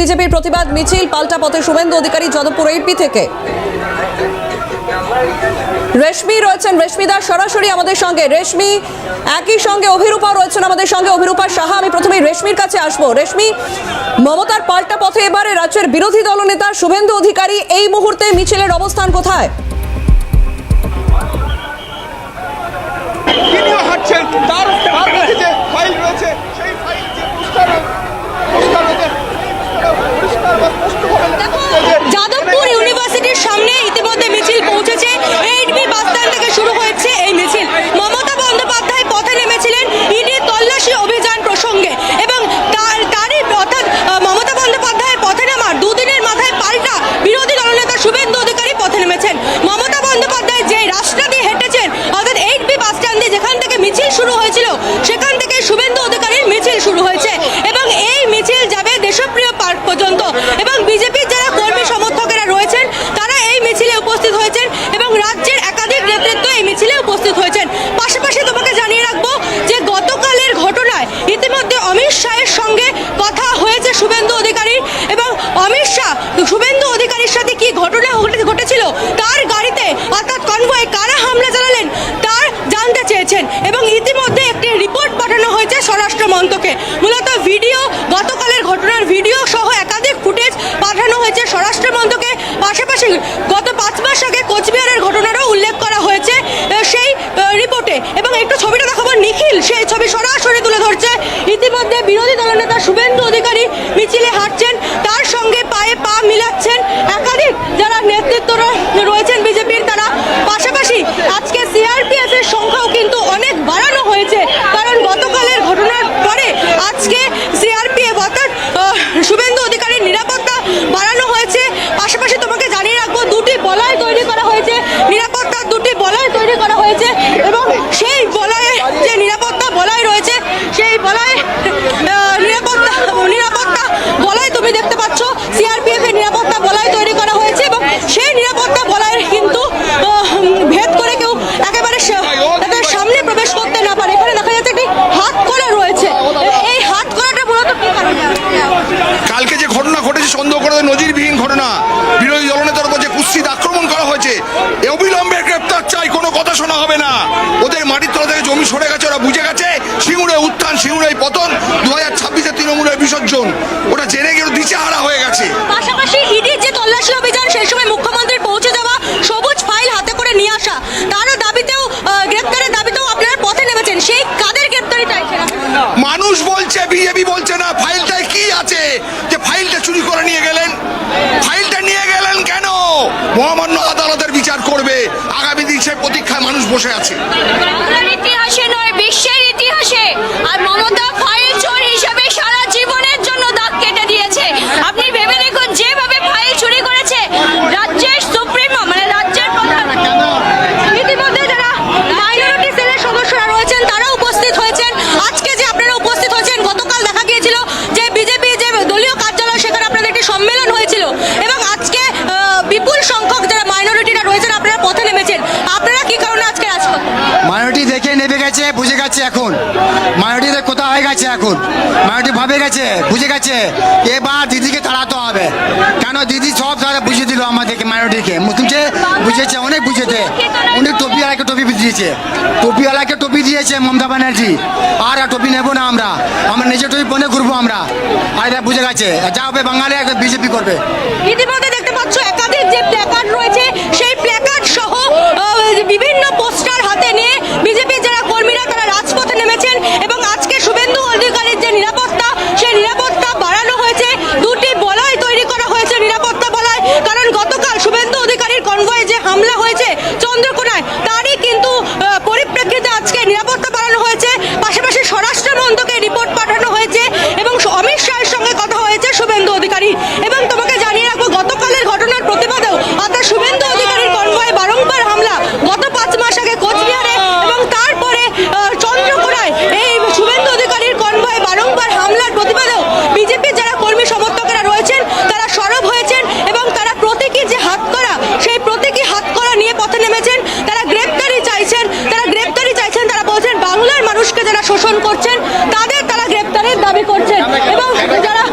বিজেপির প্রতিবাদ মিছিল পাল্টা পথে শুভেন্দু অধিকারী যাদবপুর এপি থেকে। রেশমি রয়েছেন, রেশমিদা সরাসরি আমাদের সঙ্গে। রেশমি, একই সঙ্গে অভিরূপা রয়েছেন আমাদের সঙ্গে, অভিরূপা সাহা। আমি প্রথমে রেশমির কাছে আসবো। রেশমি, মমতার পাল্টা পথে এবারে রাজ্যের বিরোধী দলনেতা শুভেন্দু অধিকারী, এই মুহূর্তে মিছিলের অবস্থান কোথায়? যাদবপুর ইউনিভার্সিটির সামনে ইতিমধ্যে মিছিল পৌঁছেছে। এইচবি বাস স্ট্যান্ড থেকে শুরু হয়েছে এই মিছিল। মমতা বন্দ্যোপাধ্যায় পথে নেমেছিলেন ইডি তল্লাশি অভিযান প্রসঙ্গে, এবং তারই অর্থাৎ মমতা বন্দ্যোপাধ্যায়ের পথে নামার দুদিনের মাথায় পাল্টা বিরোধী দলনেতা শুভেন্দু অধিকারী পথে নেমেছেন। মমতা বন্দ্যোপাধ্যায় যে রাস্তা দিয়ে হেঁটেছেন, অর্থাৎ এইচবি বাস স্ট্যান্ডে যেখান থেকে মিছিল শুরু হয়েছিল, সেখান থেকে শুভেন্দু অধিকারীর মিছিল শুরু হয়েছে, এবং এই মিছিল যাবে দেশপ্রিয় পার্ক পর্যন্ত। এবং বিজেপির যারা কর্মী সমর্থকেরা রয়েছেন তারা এই মিছিলে উপস্থিত হয়েছেন, এবং রাজ্যের একাধিক নেতৃত্ব এই মিছিলে উপস্থিত হয়েছেন। পাশাপাশি তোমাকে জানিয়ে রাখবো যে গতকালের ঘটনায় ইতিমধ্যে অমিত শাহের সঙ্গে কথা হয়েছে শুভেন্দু অধিকারীর, এবং অমিত শাহ শুভেন্দু অধিকারীর সাথে কি ঘটনা ঘটেছিল, তার গাড়িতে অর্থাৎ কনভয়ে কারা হামলা চালালেন তার জানতে চেয়েছেন, এবং ইতিমধ্যে একটি রিপোর্ট পাঠানো হয়েছে স্বরাষ্ট্র মন্ত্রকে। মূলত ভিডিও, গতকালের ঘটনার ভিডিও সহ একাধিক ফুটেজ পাঠানো হয়েছে স্বরাষ্ট্র মন্ত্রকে। পাশাপাশি গত 5 মাস আগে কোচবিহারের ঘটনারও উল্লেখ করা হয়েছে সেই রিপোর্টে, এবং একটু ছবিটা দেখাবো। নিখিল সেই ছবি সরাসরি তুলে ধরছে। ইতিমধ্যে বিরোধী দলনেতা শুভেন্দু অধিকারী মিছিলে হাঁটছেন, তার সঙ্গে পায়ে পা মিলাচ্ছেন একাধিক যারা নেতৃত্ব রয়েছেন বিজেপির তারা। পাশাপাশি আজকে সিআরপিএফ এর সংখ্যাও কিন্তু অনেক বাড়ানো হয়েছে, কারণ গতকালের ঘটনার পরে আজকে সিআরপিএফ অর্থাৎ শুভেন্দু অধিকারীর নিরাপত্তা বাড়ানো হয়েছে। পাশাপাশি তোমাকে জানিয়ে রাখবো, দুটি বলয় তৈরি করা হয়েছে, নিরাপত্তার দুটি বলয় তৈরি করা হয়েছে, এবং সেই বলয়ে যে নিরাপত্তা বলয় রয়েছে, সেই বলয় নিরাপত্তা বলয় তুমি দেখতে পাচ্ছ, সিআরপিএফ এর নিরাপত্তা বলয় তৈরি করা হয়েছে, এবং সেই নিরাপত্তা বলয়ের কিন্তু ভেদ করে কেউ একেবারে তাদের সামনে প্রবেশ করতে না পারে। এখানে দেখা যাচ্ছে একটি হাত করা রয়েছে। এই হাত করাটা মূলত কি কারণে? কালকে যে ঘটনা ঘটেছে সন্দেহ করে নজিরবিহীন ঘটনা, বিরোধী দলনেতার উপর যে কুৎসিত আক্রমণ করা হয়েছে, অবিলম্বে গ্রেপ্তার চাই, কোনো কথা শোনা হবে না। ওদের মাটির তলা থেকে জমি সরে গেছে, ওরা বুঝে গেছে সিঙ্গুরে উত্থান সিঙ্গুরে পতন, 2026-এ তৃণমূলের বিসর্জন, ওটা জেনে গেল দিশেহারা হয়ে গেছে। পাশাপাশি ইডির যে তল্লাশি অভিযান, সেই সময় মুখ্যমন্ত্রীর পৌঁছে যাওয়া, সবুজ ফাইল হাতে করে নিয়ে আসা, তারও দাবিতেও গ্রেপ্তারের দাবিতেও আপনারা পথে নেমেছেন। সেই কাদের গ্রেপ্তারি চাইছেন? মানুষ বলছে, বিজেপি বলছে না ফাইলটায় কি আছে যে ফাইলটা চুরি করে নিয়ে গেলেন। ফাইলটা নিয়ে গেলেন কেন? মহামান্য আদালতের বিচার করবে। আগামী দিনের প্রতীক্ষায় মানুষ বসে আছে। ইতিহাসে নয়, বিশ্বের ইতিহাসে। আর মমতা ফাইল চোর হিসেবে সারা জীবনের জন্য দাগ কেটে দিয়েছে। আপনি ভেবে দেখুন, যেভাবে ফাইল চুরি করেছে রাজ্যের সুপ্রিমো, মানে রাজ্যের প্রধান। ইতিমধ্যে যারা মাইনরিটি সেলের সদস্যরা রয়েছেন তারা উপস্থিত হয়েছেন। আজকে যে আপনারা উপস্থিত হয়েছেন, গতকাল দেখা গিয়েছিল যে বিজেপি যে দলীয় কার্যালয়, সেখানে আপনাদের একটি সম্মেলন হয়েছিল, এবং আজকে বিপুল সংখ্যক যারা মাইনরিটিরা রয়েছেন আপনারা পথে নেমেছেন। আপনারা কি কারণে আজকে রাজপথ? মাইনরিটি দেখে নেমে গেছে, বুঝে গেছে এখন মাইনরিটিদের কোথা হয়ে গেছে। এখন মাইনরিটি ভাবে গেছে, বুঝে গেছে এবার দিদিকে তাড়াতে হবে। কেন দিদি সব তারা বুঝিয়ে দিল আমাদেরকে, মাইনরিটিকে মুসলিমকে বুঝেছে, অনেক বুঝেছে। অনেক টপিওয়ালাকে টপি দিয়েছে, টপিওয়ালাকে টপি দিয়েছে মমতা ব্যানার্জি। আর টপি নেবো না আমরা, আমরা নিজের টপি পনে ঘুরবো আমরা। আর এটা বুঝে গেছে, যা হবে বাঙালি বিজেপি করবে। ইতিমধ্যে দেখতে পাচ্ছ একাধিক যে প্ল্যাকার্ড রয়েছে, সেই প্ল্যাকার্ড সহ বিভিন্ন পোস্টার হাতে নিয়ে বিজেপির যারা কর্মীরা তারা রাজপথে নেমেছেন, এবং আজকে শুভেন্দু অধিকারীর যে নিরাপত্তা, সেই নিরাপত্তা বাড়ানো হয়েছে। দুটি বলয় তৈরি করা হয়েছে, নিরাপত্তা বলয়, কারণ গতকাল শুভেন্দু অধিকারীর কনভয়ে যে হামলা হয়েছে চন্দ্রকোনায়, তারই কিন্তু পরিপ্রেক্ষিতে আজকে নিরাপত্তা বাড়ানো হয়েছে। পাশাপাশি স্বরাষ্ট্র মন্ত্রকে রিপোর্ট পাঠানো হয়েছে, এবং অমিত শাহের সঙ্গে কথা হয়েছে শুভেন্দু অধিকারী। এবং তোমাকে জানিয়ে রাখবো, গতকালের ঘটনার প্রতিবাদেও অর্থাৎ শুভেন্দু অধিকারীর কনভয়ে বারংবার হামলা, গত 5 মাস আগে কোচবিহারে, এবং তারপরে চন্দ্রকোনায় এই শুভেন্দু অধিকারীর কনভয়ে বারংবার হামলার প্রতিবাদেও বিজেপির যারা কর্মী সমর্থকেরা রয়েছেন তারা সরব হয়েছেন, এবং তারা প্রতীকী যে হাত করা, সেই প্রতীকী হাত করা নিয়ে পথে নেমেছেন। তারা গ্রেপ্তারি চাইছেন, তারা বলছেন বাংলার মানুষকে যারা শোষণ করছেন তাদের তারা গ্রেপ্তারের দাবি করছেন, এবং যারা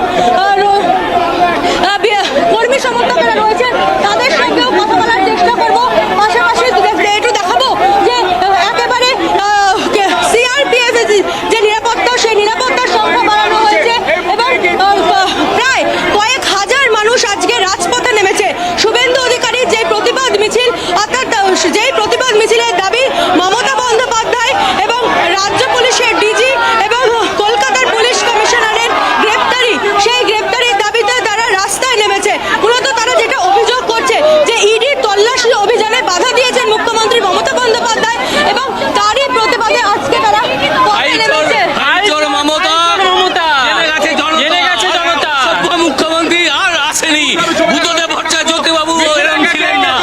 বুদ্ধদেব ভট্টাচার্য জ্যোতিবাবু এরকম ছিলেন না।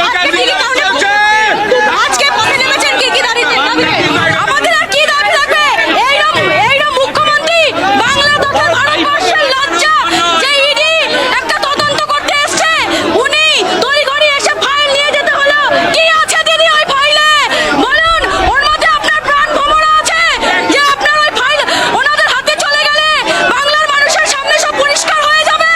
আজকে পথে নেমেছেন কি কি দাবিতে? আমাদের আর কি দাবি থাকবে? এইরকম মুখ্যমন্ত্রী বাংলা তথা ভারতবর্ষের লজ্জা, যে ইডি একটা তদন্ত করতে এসছে, উনি তড়িঘড়ি এসে ফাইল নিয়ে যেতে হলো। কি আছে দিদি ওই ফাইলে? বলুন, ওর মধ্যে আপনার প্রাণ ভ্রমরা আছে যে আপনার ওই ফাইল ওনাদের হাতে চলে গেলে বাংলার মানুষের সামনে সব পরিষ্কার হয়ে যাবে।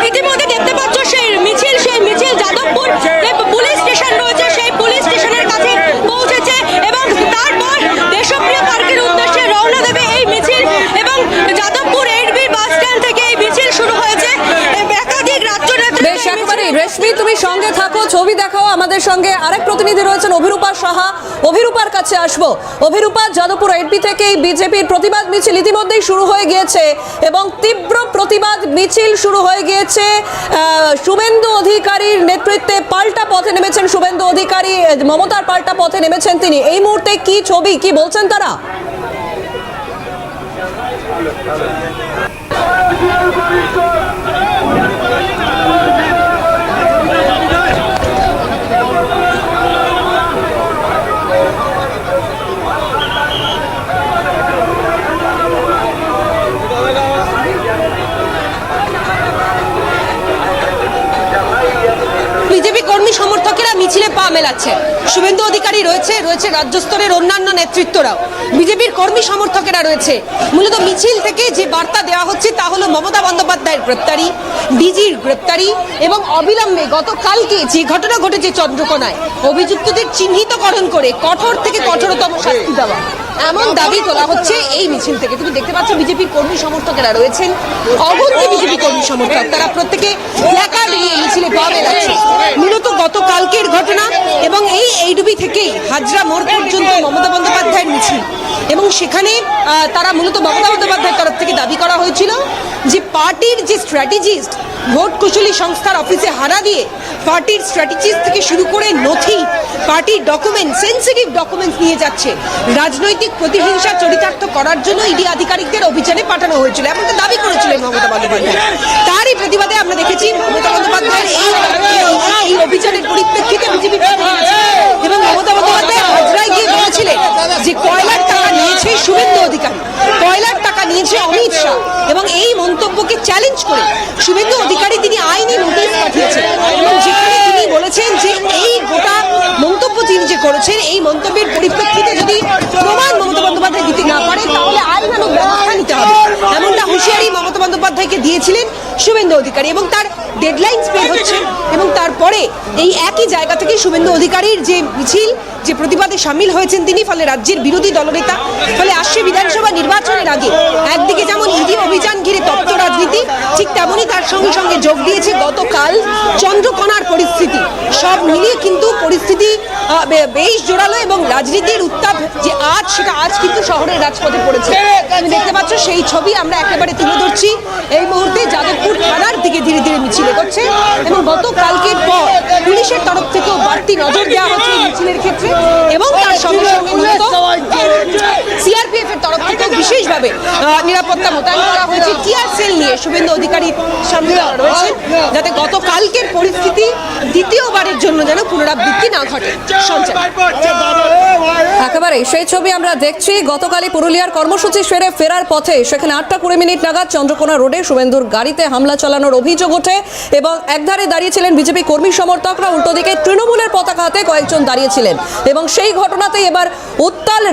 ইতিমধ্যে দেখতে পাচ্ছ সেই মিছিল যাদবপুর যে পুলিশ স্টেশন রয়েছে, সেই পুলিশ স্টেশনের কাছে পৌঁছেছে এবং তারপর দেশপ্রিয় পার্কের উদ্দেশ্যে রওনা দেবে এই মিছিল। এবং যাদবপুর 8B বাস স্ট্যান্ড থেকে এই মিছিল শুরু হয়েছে। একাধিক রাজ্য বেশ, একেবারে রেশমি তুমি সঙ্গে থাকো, ছবি দেখাও আমাদের সঙ্গে। আরেক প্রতিনিধি রয়েছেন অভিরূপা সাহা, অভিরূপার কাছে আসবো। অভিরূপা, যাদবপুর 8B থেকে এই বিজেপির প্রতিবাদ মিছিল ইতিমধ্যেই শুরু হয়ে গিয়েছে এবং তীব্র প্রতিবাদ মিছিল শুরু হয়ে গিয়েছে। শুভেন্দু অধিকারীর নেতৃত্বে পাল্টা পথে নেমেছেন শুভেন্দু অধিকারী, মমতার পাল্টা পথে নেমেছেন তিনি। এই মুহূর্তে কি ছবি, কি বলছেন তারা? বিজেপি কর্মী সমর্থকেরা মিছিলে পা মেলাচ্ছে। শুভেন্দু অধিকারী রয়েছে রাজ্য স্তরের অন্যান্য নেতৃত্বরাও, বিজেপির কর্মী সমর্থকেরা রয়েছে। মূলত মিছিল থেকে যে বার্তা দেওয়া হচ্ছে তা হলো মমতা বন্দ্যোপাধ্যায়ের গ্রেপ্তারি, ডিজির গ্রেপ্তারি এবং অবিলম্বে গতকালকে যে ঘটনা ঘটেছে চন্দ্রকোনায় অভিযুক্তদের চিহ্নিতকরণ করে কঠোর থেকে কঠোরতম শাস্তি দেওয়া, এমন দাবি তোলা হচ্ছে এই মিছিল থেকে। তুমি দেখতে পাচ্ছ বিজেপির কর্মী সমর্থকেরা রয়েছেন, অগন্তি বিজেপি কর্মী সমর্থক, তারা প্রত্যেকে প্ল্যাকার্ড নিয়ে মিছিলে পা মেলাচ্ছে। মূলত গতকালকের ঘটনা এবং এই 8B থেকেই হাজরা মোড় পর্যন্ত মমতা বন্দ্যোপাধ্যায়ের মিছিল এবং সেখানে তারা মূলত মমতা বন্দ্যোপাধ্যায়ের তরফ থেকে দাবি করা হয়েছিল যে পার্টির যে স্ট্র্যাটেজিস্ট ভোট কুশলী সংস্থার অফিসে হানা দিয়ে পার্টির স্ট্র্যাটেজিস্ট থেকে শুরু করে নথি, পার্টির ডকুমেন্ট, সেন্সিটিভ ডকুমেন্টস নিয়ে যাচ্ছে, রাজনৈতিক প্রতিহিংসা চরিতার্থ করার জন্য ইডি আধিকারিকদের অভিযানে পাঠানো হয়েছিল, এমনটা দাবি করেছিলেন মমতা বন্দ্যোপাধ্যায়। তারই প্রতিবাদে আমরা দেখেছি মমতা বন্দ্যোপাধ্যায়ের এই অভিযানের পরিপ্রেক্ষিতে বিজেপি এবং মমতা বন্দ্যোপাধ্যায় হাজরায় গিয়ে বলেছিলেন যে কয়লার টাকা নিয়েছে শুভেন্দু অধিকারী, কয়লার টাকা নিয়েছে অমিত শাহ, এবং এই মন্তব্যকে চ্যালেঞ্জ করে শুভেন্দু অধিকারী তিনি আইনি নোটিশ পাঠিয়েছেন এবং যেখানে তিনি বলেছেন যে এই গোটা মন্তব্য তিনি যে করেছেন এই মন্তব্যের পরিপ্রেক্ষিতে যদি প্রমাণ মমতা বন্দ্যোপাধ্যায় দিতে না পারে তাহলে আইনানুগ ব্যবস্থা নিতে হবে, এমনটা হুঁশিয়ারি মমতা বন্দ্যোপাধ্যায়কে দিয়েছিলেন শুভেন্দু অধিকারী। এবং তার ডেডলাইন স্পেড হচ্ছে এবং তারপরে এই একই জায়গা থেকে শুভেন্দু অধিকারীর যে মিছিল, যে প্রতিবাদে সামিল হয়েছেন তিনি, ফলে রাজ্যের বিরোধী দলনেতা, ফলে আসছে বিধানসভা নির্বাচনের আগে একদিকে যেমন ইডি অভিযান ঘিরে তপ্ত রাজনীতি, ঠিক তেমনই তার সঙ্গে সঙ্গে যোগ দিয়েছে গতকাল চন্দ্রকোনার পরিস্থিতি। সব মিলিয়ে কিন্তু পরিস্থিতি বেশ জোরালো এবং রাজনীতির উত্তাপ যে আজ, সেটা আজ কিন্তু শহরের রাজপথে পড়েছে। তুমি দেখতে পাচ্ছ সেই ছবি আমরা একেবারে তুলে ধরছি। এই মুহূর্তে যাদবপুর থানার দিকে ধীরে ধীরে মিছিল এগোচ্ছে এবং গতকালকের পর পুলিশের তরফ থেকেও বাড়তি নজর দেওয়া হচ্ছে এই মিছিলের ক্ষেত্রে এবং তার সঙ্গে সঙ্গে সিআরপিএফ এর তরফ থেকে বিশেষভাবে নিরাপত্তা মোতায়েন করা হয়েছে। টিয়ার সেল নিয়ে শুভেন্দু অধিকারীর সামনে রয়েছে যাতে গতকালকের পরিস্থিতি দ্বিতীয়বারের জন্য যেন পুনরাবৃত্তি না ঘটে। একেবারে সেই ছবি আমরা দেখছি। গতকালই পুরুলিয়ার কর্মসূচি সেরে ফেরার পথে সেখানে 8:20 নাগাদ চন্দ্রকোনা রোডে শুভেন্দুর গাড়িতে হামলা চালানোর অভিযোগ ওঠে এবং একধারে দাঁড়িয়েছিলেন বিজেপি কর্মী সমর্থকরা, উল্টো দিকে তৃণমূলের পতাকা হাতে কয়েকজন দাঁড়িয়েছিলেন এবং সেই ঘটনাতেই এবার উত্তাল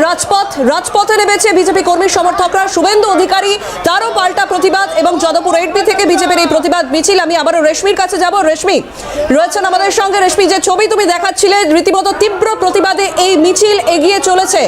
রাজপথে নেমেছে বিজেপি কর্মী সমর্থকরা। শুভেন্দু অধিকারী তারও পাল্টা প্রতিবাদ এবং যাদবপুর 8B থেকে বিজেপির এই প্রতিবাদ মিছিল। আমি আবারও রেশমির কাছে যাব। রেশমি রয়েছেন আমাদের সঙ্গে। রেশমি, যে ছবি তুমি দেখাচ্ছিলে, রীতিমতো তীব্র প্রতিবাদে এই মিছিল এগিয়ে চলেছে।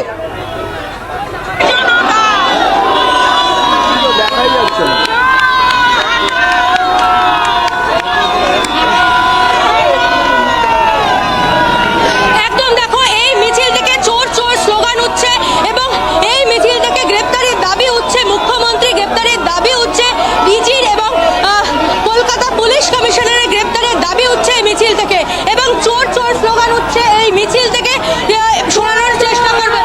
একদম দেখো, এই মিছিল থেকে চোর চোর স্লোগান উঠছে এবং এই মিছিল থেকে গ্রেপ্তারের দাবি উঠছে, মুখ্যমন্ত্রী গ্রেপ্তারের দাবি উঠছে, ডিজির এবং কলকাতা পুলিশ কমিশনারের গ্রেপ্তারের দাবি উঠছে এই মিছিল থেকে এবং চোর চোর স্লোগান উঠছে এই মিছিল থেকে। শোনানোর চেষ্টা করবে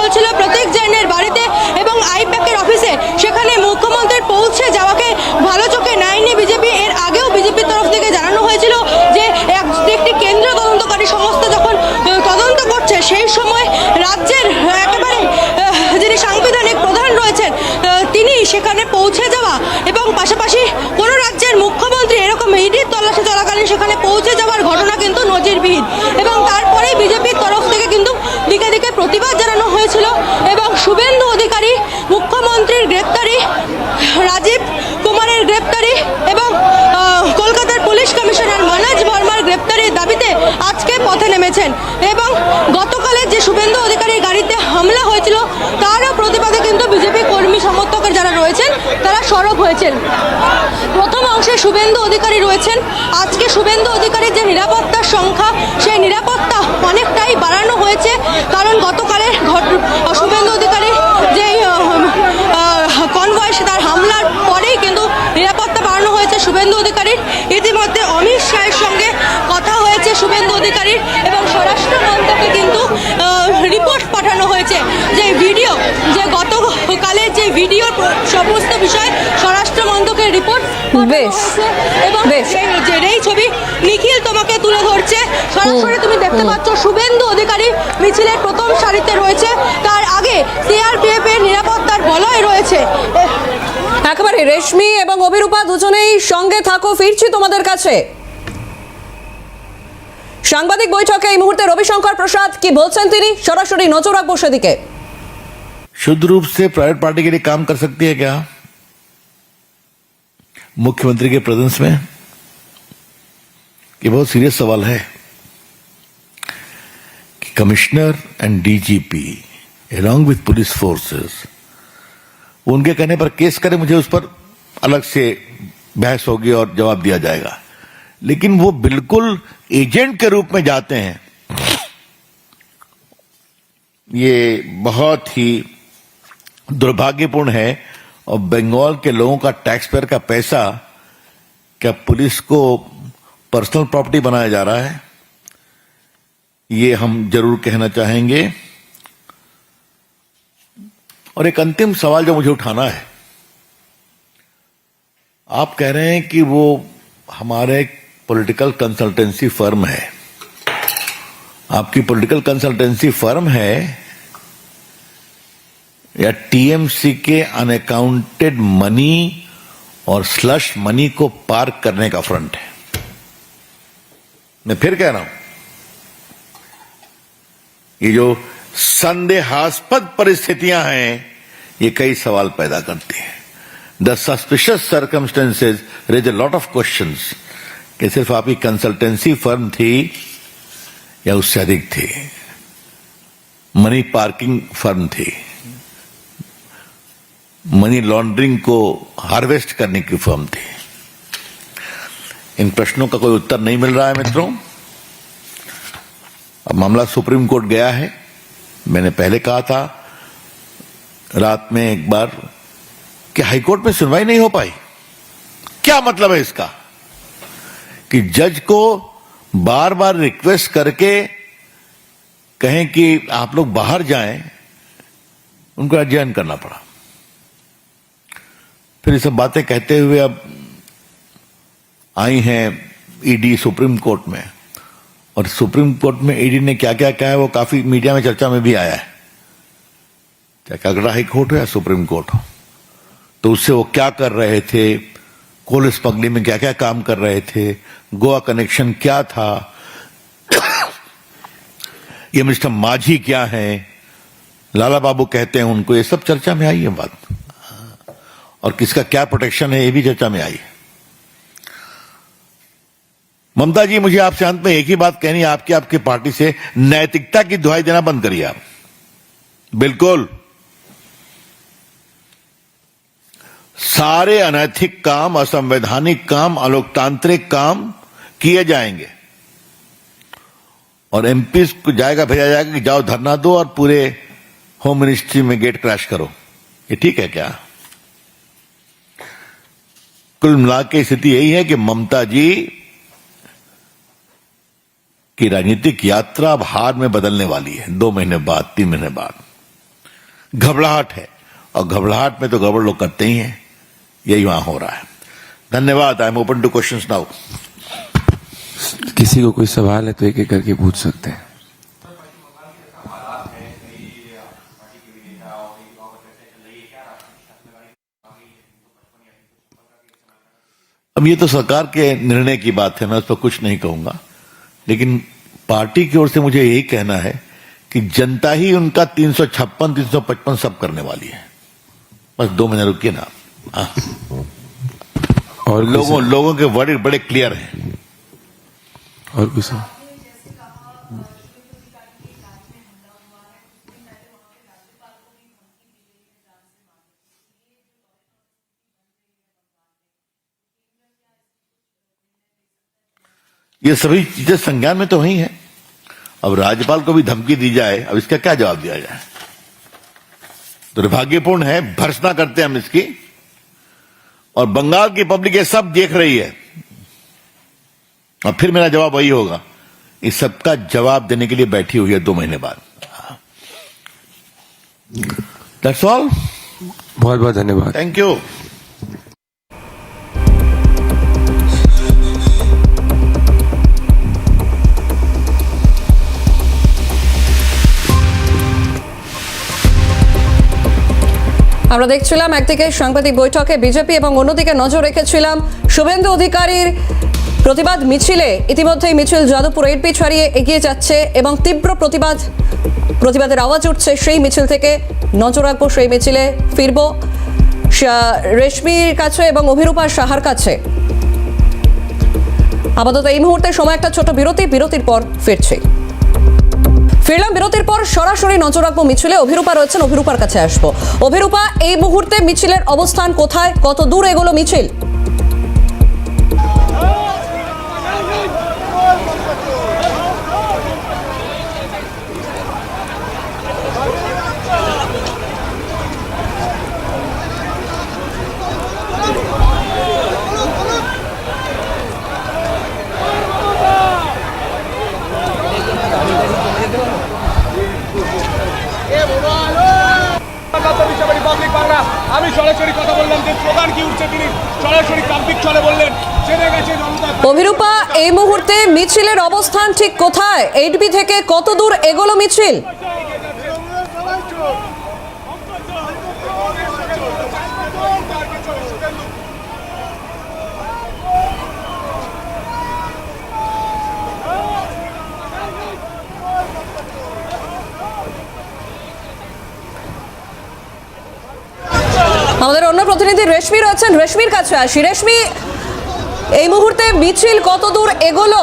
চলছিল প্রতীক জৈনের বাড়িতে এবং আইপ্যাকের অফিসে, সেখানে মুখ্যমন্ত্রীর পৌঁছে যাওয়াকে ভালো চোখে নেয়নি বিজেপি। এর আগেও বিজেপির তরফ থেকে জানানো হয়েছিল যে একটি কেন্দ্রীয় তদন্তকারী সংস্থা যখন তদন্ত করছে, সেই সময় রাজ্যের একেবারে যিনি সাংবিধানিক প্রধান রয়েছেন তিনি সেখানে পৌঁছে যাওয়া এবং পাশাপাশি কোনো রাজ্যের মুখ্যমন্ত্রী এরকম ইডির তল্লাশি চলাকালীন সেখানে পৌঁছে যাওয়ার ঘটনা কিন্তু নজিরবিহীন। এবং তারপরেই বিজেপির তরফ থেকে কিন্তু দিকে দিকে প্রতিবাদ জানানো হয়েছিল এবং শুভেন্দু অধিকারী, মুখ্যমন্ত্রীর গ্রেপ্তারি, রাজীব কুমারের গ্রেপ্তারি এবং কলকাতার পুলিশ কমিশনার মনোজ ভার্মার গ্রেপ্তারির দাবিতে আজকে পথে নেমেছেন। এবং গতকালের যে শুভেন্দু অধিকারীর গাড়িতে হামলা হয়েছিল তারও প্রতিবাদে কিন্তু বিজেপি কর্মী সমর্থকের যারা রয়েছেন তারা সরব হয়েছেন। প্রথম অংশে শুভেন্দু অধিকারী রয়েছেন। আজকে শুভেন্দু অধিকারীর যে নিরাপত্তার সংখ্যা, সেই নিরাপত্তা অনেকটাই বাড়ানো হয়েছে, কারণ গতকালের শুভেন্দু অধিকারী যে কনভয় তার হামলার পরেই কিন্তু নিরাপত্তা বাড়ানো হয়েছে শুভেন্দু অধিকারীর। ইতিমধ্যে অমিত শাহের সঙ্গে কথা হয়েছে শুভেন্দু অধিকারীর এবং স্বরাষ্ট্র মন্ত্রকে কিন্তু রিপোর্ট পাঠানো হয়েছে, যে ভিডিও, যে গতকালের যে ভিডিওর সমস্ত বিষয় স্বরাষ্ট্র মন্ত্রকে রিপোর্ট বেশ, এবং বেশ। এই ছবি নিখিল তোমাকে তুলে ধরছে, সরাসরি তুমি দেখতে পাচ্ছ শুভেন্দু অধিকারী মিছিলের প্রথম সারিতে রয়েছে, তার আগে সিআরপিএফ এর নিরাপত্তার বলয় রয়েছে। একেবারে রেশমি এবং অভিরূপা দুজনেই সঙ্গে থাকো, ফিরছি তোমাদের কাছে। সাংবাদিক বৈঠকে এই মুহূর্তে রবিশঙ্কর প্রসাদ কি বলছেন তিনি, সরাসরি নজর রাখবো সেদিকে। शुद्ध रूप से प्राइवेट पार्टी के लिए काम कर सकती है क्या मुख्यमंत्री के प्रेजेंस में? ये बहुत सीरियस सवाल है कि commissioner and DGP along with police forces उनके कहने पर केस करे, मुझे उस पर अलग से बहस होगी और जवाब दिया जाएगा, लेकिन वो बिल्कुल एजेंट के रूप में जाते हैं। ये बहुत ही दुर्भाग्यपूर्ण है और बंगाल के लोगों का टैक्स पेयर का पैसा क्या पुलिस को पर्सनल प्रॉपर्टी बनाया जा रहा है, ये हम जरूर कहना चाहेंगे। और एक अंतिम सवाल जो मुझे उठाना है, आप कह रहे हैं कि वो हमारे पॉलिटिकल कंसल्टेंसी फर्म है, आपकी पॉलिटिकल कंसल्टेंसी फर्म है या टीएमसी के अनअकाउंटेड मनी और स्लश मनी को पार्क करने का फ्रंट है? मैं फिर कह रहा हूं, ये जो संदेहास्पद परिस्थितियां हैं ये कई सवाल पैदा करती हैं। The suspicious circumstances raise a lot of questions कि सिर्फ आपकी कंसल्टेंसी फर्म थी या उससे अधिक थी, मनी पार्किंग फर्म थी, मनी लॉन्ड्रिंग को हार्वेस्ट करने की फर्म थी। इन प्रश्नों का कोई उत्तर नहीं मिल रहा है मित्रों। अब मामला सुप्रीम कोर्ट गया है। मैंने पहले कहा था रात में एक बार कि हाईकोर्ट में सुनवाई नहीं हो पाई। क्या मतलब है इसका कि जज को बार बार रिक्वेस्ट करके कहें कि आप लोग बाहर जाएं, उनको अध्ययन करना पड़ा। फिर ये सब बातें कहते हुए अब आई हैं ईडी सुप्रीम कोर्ट में, और सुप्रीम कोर्ट में ईडी ने क्या क्या कहा है वो काफी मीडिया में चर्चा में भी आया है। चाहे कलकत्ता हाई कोर्ट हो या सुप्रीम कोर्ट हो, तो उससे वो क्या कर रहे थे, कोल स्मगलिंग में क्या क्या काम कर रहे थे, गोवा कनेक्शन क्या था, ये मिस्टर माझी क्या है, लाला बाबू कहते हैं उनको, ये सब चर्चा में आई है बात, और किसका क्या प्रोटेक्शन है ये भी चर्चा में आई है। ममता जी, मुझे आपसे अंत में एक ही बात कहनी है, आपकी पार्टी से नैतिकता की दुहाई देना बंद करिए आप। बिल्कुल सारे अनैतिक काम, असंवैधानिक काम, अलोकतांत्रिक काम किए जाएंगे और एमपी को भेजा जाएगा कि जाओ धरना दो और पूरे होम मिनिस्ट्री में गेट क्रैश करो। ये ठीक है क्या? कुल मिला के स्थिति यही है कि ममता जी की राजनीतिक यात्रा अब हार में बदलने वाली है 2 महीने बाद, 3 महीने बाद। घबराहट है, और घबराहट में तो गड़बड़ लोग करते ही हैं, यही वहां हो रहा है। धन्यवाद। I am open two questions now. किसी को कोई सवाल है तो एक एक करके पूछ सकते हैं। अब ये तो सरकार के निर्णय की बात है, मैं उस पर कुछ नहीं कहूंगा, लेकिन पार्टी की ओर से मुझे यही कहना है कि जनता ही उनका 356, 355 सब करने वाली है। बस 2 महीने रुकिए ना। और लोगों के वर्ड बड़े क्लियर हैं। और कुछ ये सभी चीजें संज्ञान में तो हुई हैं। अब राज्यपाल को भी धमकी दी जाए, अब इसका क्या जवाब दिया जाए? दुर्भाग्यपूर्ण है, भर्त्सना करते हैं हम इसकी, और बंगाल की पब्लिक ये सब देख रही है। और फिर मेरा जवाब वही होगा, इस सबका जवाब देने के लिए बैठी हुई है 2 महीने बाद। That's all. बहुत बहुत धन्यवाद। Thank you. আমরা দেখছিলাম একদিকে সাংবাদিক বৈঠকে বিজেপি এবং অন্যদিকে নজর রেখেছিলাম শুভেন্দু অধিকারীর প্রতিবাদ মিছিলে। ইতিমধ্যেই মিছিল যাদবপুর এইটবি ছাড়িয়ে এগিয়ে যাচ্ছে এবং তীব্র প্রতিবাদের আওয়াজ উঠছে সেই মিছিল থেকে। নজর রাখবো সেই মিছিলে, ফিরবো রেশমির কাছে এবং অভিরূপা সাহার কাছে। আপাতত এই মুহূর্তে সময় একটা ছোট বিরতির পর ফিরলাম। বিরতির পর সরাসরি নজর রাখবো মিছিলে। অভিরূপা রয়েছেন, অভিরূপার কাছে আসবো। অভিরূপা, এই মুহূর্তে মিছিলের অবস্থান কোথায়, কত দূর এগোলো মিছিল? আমি সরাসরি কথা বললাম যে প্রধান কি উঠছে তিনি সরাসরি কাম্পিক চলে বললেন চেনে গেছে জনতা। অভিরূপা, এই মুহূর্তে মিছিলের অবস্থান ঠিক কোথায়? এইটবি থেকে কত দূর এগোলো মিছিল? আমাদের অন্য প্রতিনিধি রেশমি রয়েছেন, রেশমির কাছে আসি। রেশমি, এই মুহূর্তে মিছিল কত দূর এগোলো?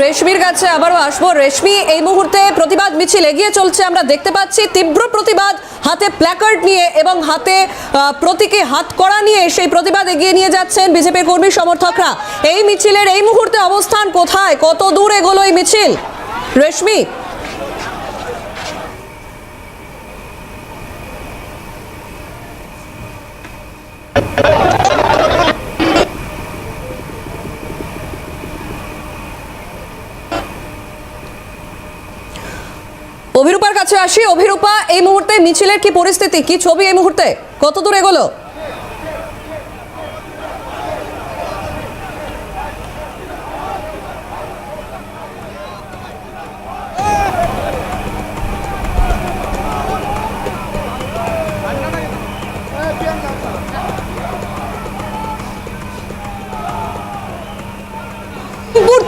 রেশমির কাছে আবারও আসবো। রেশমি, এই মুহূর্তে প্রতিবাদ মিছিল এগিয়ে চলছে, আমরা দেখতে পাচ্ছি তীব্র প্রতিবাদ, হাতে প্ল্যাকার্ড নিয়ে এবং হাতে প্রতীকী হাতকড়া নিয়ে সেই প্রতিবাদ এগিয়ে নিয়ে যাচ্ছেন বিজেপির কর্মী সমর্থকরা। এই মিছিলের এই মুহূর্তে অবস্থান কোথায়, কত দূর এগোলো এই মিছিল? রেশমি, অভিরূপার কাছে আসি। অভিরূপা, এই মুহূর্তে মিছিলের কি পরিস্থিতি, কি ছবি এই মুহূর্তে, কত দূর এগোলো?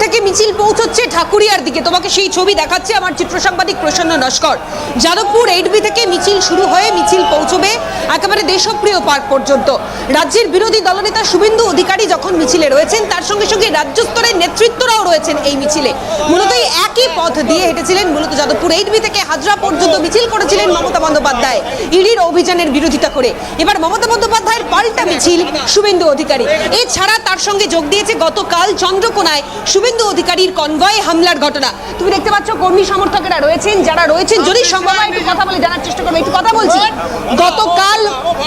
থেকে মিছিল পৌঁছচ্ছে ঢাকুরিয়ার দিকে। তোমাকে সেই ছবি দেখাচ্ছে আমার চিত্র সাংবাদিক প্রসন্ন নস্কর। যাদবপুর 8B থেকে মিছিল শুরু হয়ে মিছিল পৌঁছবে একেবারে দেশপ্রিয় পার্ক পর্যন্ত। রাজ্যের বিরোধী দলনেতা শুভেন্দু অধিকারী যখন মিছিলে রয়েছেন, তার সঙ্গে সঙ্গে রাজ্য স্তরের নেতৃত্বরাও রয়েছেন এই মিছিলে। মূলত এই একই পথ দিয়ে হেঁটেছিলেন, মূলত যাদবপুর 8B থেকে হাজরা পর্যন্ত মিছিল করেছিলেন মমতা বন্দ্যোপাধ্যায় ইডির অভিযানের বিরোধিতা করে। এবার মমতা বন্দ্যোপাধ্যায়ের পাল্টা মিছিল শুভেন্দু অধিকারী। এছাড়া তার সঙ্গে যোগ দিয়েছে গতকাল চন্দ্রকোনায় শুভেন্দু অধিকারীর কনভয় হামলার ঘটনা। তুমি দেখতে পাচ্ছ কর্মী সমর্থকেরা রয়েছেন, যারা রয়েছেন, যদি সম্ভব হয় একটু কথা বলে জানার চেষ্টা করবো। একটু কথা বলছি। গতকাল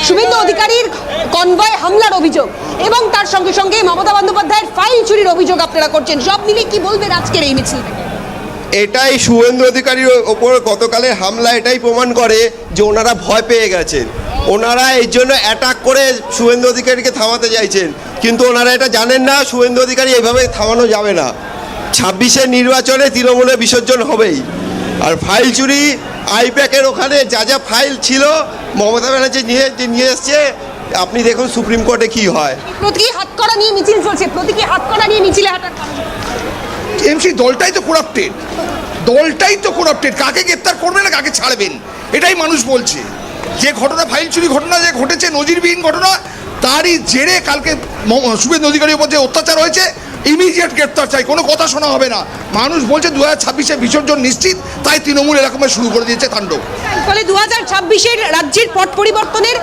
শুভেন্দু অধিকারীর কনভয় হামলার অভিযোগ এবং তার সঙ্গে সঙ্গে মমতা বন্দ্যোপাধ্যায়ের ফাইল চুরির অভিযোগ আপনারা করছেন। সব মিলিয়ে কি বলবেন আজকের এই মিছিল থেকে? এটাই শুভেন্দু অধিকারীর ওপর গতকালের হামলা এটাই প্রমাণ করে যে ওনারা ভয় পেয়ে গেছেন। ওনারা এই জন্য অ্যাটাক করে শুভেন্দু অধিকারীকে থামাতে চাইছেন, কিন্তু ওনারা এটা জানেন না শুভেন্দু অধিকারী এইভাবে থামানো যাবে না। 26-এর নির্বাচনে তৃণমূলের বিসর্জন হবেই। আর ফাইল চুরি, আইপ্যাকের ওখানে যা যা ফাইল ছিল মমতা ব্যানার্জি নিয়ে এসছে, আপনি দেখুন সুপ্রিম কোর্টে কি হয়। প্রতীকী হাতকড়া নিয়ে মিছিল চলছে, প্রতীকী হাতকড়া নিয়ে মিছিলে হাঁটার টিএমসি দলটাই তো করাপ্টেড। কাকে গ্রেপ্তার করবেন না কাকে ছাড়বেন, এটাই মানুষ বলছে। যে ঘটনা ফাইল চুরি ঘটনা যে ঘটেছে, নজিরবিহীন ঘটনা, তারই জেরে কালকে শুভেন্দু অধিকারীর উপর যে অত্যাচার হয়েছে, ইমিডিয়েট গ্রেপ্তার চাই, কোনো কথা শোনা হবে না। মানুষ বলছে 2026-এ বিসর্জন নিশ্চিত, তাই তৃণমূল এরকম শুরু করে দিয়েছে তাণ্ডব। ফলে 2026-এর রাজ্যের পট পরিবর্তনের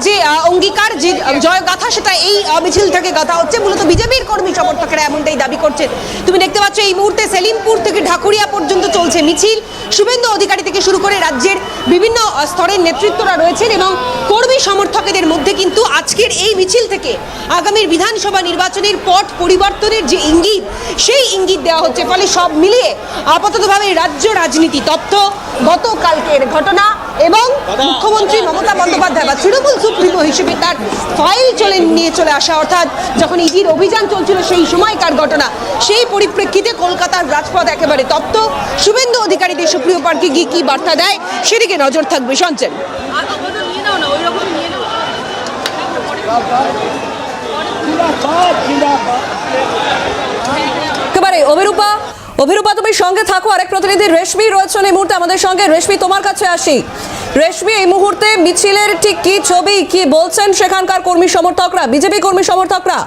যে অঙ্গীকার, যে জয়গাথা, সেটা এই মিছিল থেকে গাথা হচ্ছে। মূলত বিজেপির কর্মী সমর্থকেরা এমনটাই দাবি করছেন। তুমি দেখতে পাচ্ছ এই মুহূর্তে সেলিমপুর থেকে ঢাকুরিয়া পর্যন্ত চলছে মিছিল। শুভেন্দু অধিকারী থেকে শুরু করে রাজ্যের বিভিন্ন স্তরের নেতৃত্বরা রয়েছেন এবং কর্মী সমর্থকদের মধ্যে কিন্তু আজকের এই মিছিল থেকে আগামীর বিধানসভা নির্বাচনের পট পরিবর্তনের যে ইঙ্গিত, সেই ইঙ্গিত দেওয়া হচ্ছে। ফলে সব মিলিয়ে আপাততভাবে রাজ্য রাজনীতি তপ্ত। গতকালকের ঘটনা এবং মুখ্যমন্ত্রী মমতা বন্দ্যোপাধ্যায় বা তৃণমূল সুপ্রিমো হিসেবে তার ফাইল নিয়ে চলে আসা, অর্থাৎ যখন ইডির অভিযান চলছিল সেই সময়কার ঘটনা, সেই পরিপ্রেক্ষিতে কলকাতার রাজপথ একেবারে তপ্ত। শুভেন্দু অধিকারী দেশপ্রিয় পার্কে গিয়ে কি বার্তা দেয় সেদিকে নজর থাকবে। সঞ্চল। একেবারে অভিরূপা তুমি সঙ্গে থাকো। আরেক প্রতিনিধি রেশমি রয়েছেন এই মুহূর্তে আমাদের সঙ্গে। রেশমি, তোমার কাছে আসি। রেশমি, এই মুহূর্তে মিছিলের ঠিক কি ছবি, কি বলছেন সেখানকার কর্মী সমর্থকরা, বিজেপি কর্মী সমর্থকরা?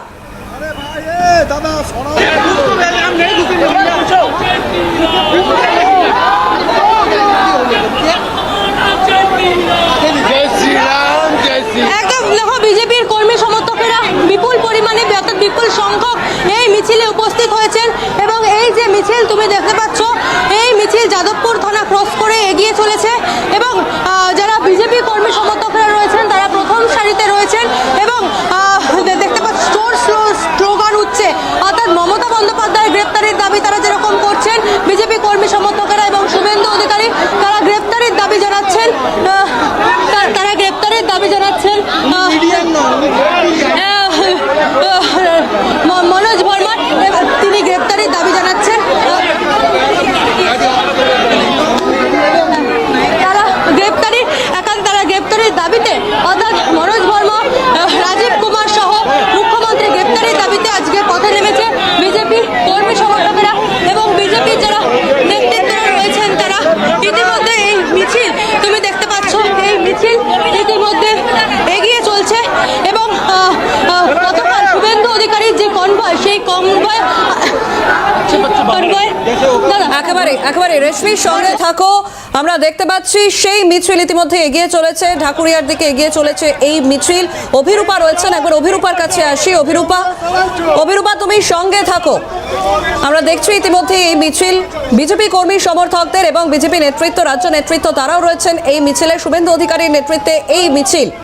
একদম দেখো, বিজেপির কর্মী সমর্থকেরা বিপুল পরিমাণে, অর্থাৎ বিপুল সংখ্যক এই মিছিলে উপস্থিত হয়েছেন এবং এই যে মিছিল তুমি দেখতে পাচ্ছ, এই মিছিল যাদবপুর থানা ক্রস করে এগিয়ে চলেছে এবং যারা বিজেপি কর্মী সমর্থকরা রয়েছেন তারা প্রথম সারিতে রয়েছেন এবং দেখতে পাচ্ছ স্লোগান উঠছে, অর্থাৎ মমতা বন্দ্যোপাধ্যায় গ্রেপ্তারের দাবি তারা যেরকম করছেন বিজেপি কর্মী সমর্থকেরা এবং শুভেন্দু অধিকারী তারা গ্রেপ্তারের দাবি জানাচ্ছেন। মনোজ ভার্মা তিনি গ্রেপ্তারের দাবি জানাচ্ছেন। তারা গ্রেপ্তারের দাবিতে, অর্থাৎ মনোজ ভার্মা, রাজীব কুমার সহ মুখ্যমন্ত্রী গ্রেপ্তারের দাবিতে আজকে পথে নেমেছে বিজেপি কর্মী সমর্থকেরা এবং বিজেপির যারা নেতৃত্বরা রয়েছেন তারা ইতিমধ্যে এই মিছিল তুমি দেখতে পাচ্ছ, এই মিছিল ইতিমধ্যে এগিয়ে চলছে এবং গতকাল শুভেন্দু অধিকারীর যে কনভয়, সেই কনভয় একেবারে রেশমির সঙ্গে থাকো। আমরা দেখতে পাচ্ছি সেই মিছিল ইতিমধ্যে এগিয়ে চলেছে, ঢাকুরিয়ার দিকে এগিয়ে চলেছে এই মিছিল। অভিরূপা রয়েছেন, একবার অভিরূপার কাছে আসি। অভিরূপা তুমি সঙ্গে থাকো। আমরা দেখছি ইতিমধ্যে এই মিছিল বিজেপি কর্মী সমর্থকদের এবং বিজেপি নেতৃত্ব, রাজ্য নেতৃত্ব তারাও রয়েছেন এই মিছিলে। শুভেন্দু অধিকারীর নেতৃত্বে এই মিছিল।